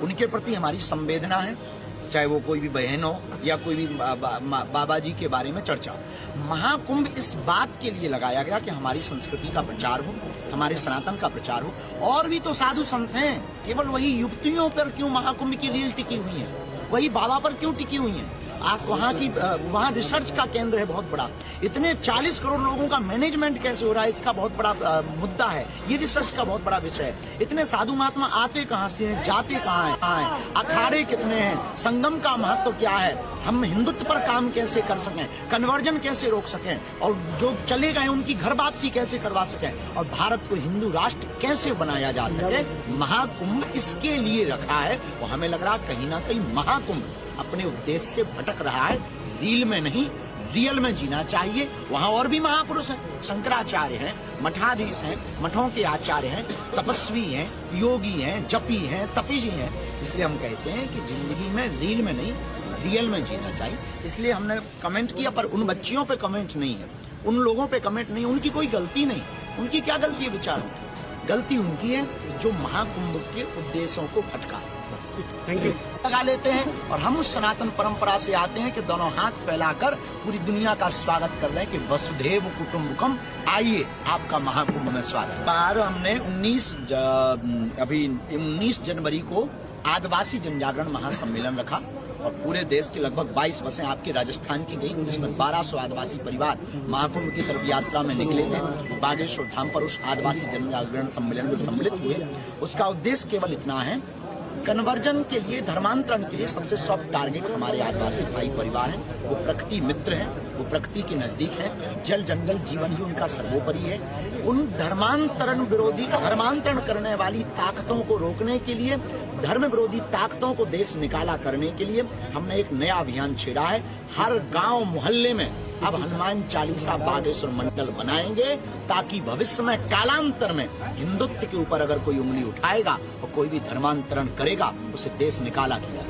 उनके प्रति हमारी संवेदना है, चाहे वो कोई भी बहन हो या कोई भी बाबा जी के बारे में चर्चा हो। महाकुंभ इस बात के लिए लगाया गया कि हमारी संस्कृति का प्रचार हो, हमारे सनातन का प्रचार हो। और भी तो साधु संत हैं, केवल वही युवतियों पर क्यों महाकुंभ की रील टिकी हुई है, वही बाबा पर क्यों टिकी हुई है? आज वहाँ रिसर्च का केंद्र है बहुत बड़ा। इतने 40 करोड़ लोगों का मैनेजमेंट कैसे हो रहा है, इसका बहुत बड़ा मुद्दा है। ये रिसर्च का बहुत बड़ा विषय है। इतने साधु महात्मा आते कहाँ से हैं, जाते कहाँ हैं, अखाड़े कितने हैं, संगम का महत्व क्या है, हम हिंदुत्व पर काम कैसे कर सकें, कन्वर्जन कैसे रोक सकें, और जो चले गए उनकी घर वापसी कैसे करवा सकें, और भारत को हिंदू राष्ट्र कैसे बनाया जा सके। महाकुंभ इसके लिए रखा है। वो हमें लग रहा कहीं ना कहीं महाकुंभ अपने उद्देश्य से भटक रहा है। रील में नहीं, रियल में जीना चाहिए। वहाँ और भी महापुरुष हैं, शंकराचार्य हैं, मठाधीश हैं, मठों के आचार्य हैं, तपस्वी हैं, योगी हैं, जपी हैं, तपीजी हैं। इसलिए हम कहते हैं कि जिंदगी में रील में नहीं, रियल में जीना चाहिए। इसलिए हमने कमेंट किया, पर उन बच्चियों पे कमेंट नहीं है, उन लोगों पे कमेंट नहीं। उनकी कोई गलती नहीं। उनकी क्या गलती है विचारों की? गलती उनकी है जो महाकुंभ के उद्देश्यों को भटका थैंक यू लगा लेते हैं। और हम उस सनातन परंपरा से आते हैं कि दोनों हाथ फैलाकर पूरी दुनिया का स्वागत कर रहे हैं कि वसुधैव कुटुंबकम, आइए आपका महाकुंभ में स्वागत। बार हमने 19 जनवरी को आदिवासी जनजागरण महासम्मेलन रखा और पूरे देश के लगभग 22 बसें आपके राजस्थान की गई, जिसमें 1200 आदिवासी परिवार महाकुंभ की तरफ यात्रा में निकले थे। बागेश्वर धाम पर उस आदिवासी जनजागरण सम्मेलन में सम्मिलित हुए। उसका उद्देश्य केवल इतना है, कन्वर्जन के लिए, धर्मांतरण के लिए सबसे सॉफ्ट टारगेट हमारे आदिवासी भाई परिवार हैं। वो प्रकृति मित्र हैं, वो प्रकृति के नजदीक हैं। जल जंगल जीवन ही उनका सर्वोपरि है। उन धर्मांतरण करने वाली ताकतों को रोकने के लिए, धर्म विरोधी ताकतों को देश निकाला करने के लिए हमने एक नया अभियान छेड़ा है। हर गांव मोहल्ले में अब हनुमान चालीसा बागेश्वर मंडल बनाएंगे, ताकि भविष्य में कालांतर में हिंदुत्व के ऊपर अगर कोई उंगली उठाएगा और कोई भी धर्मांतरण करेगा, उसे देश निकाला किया।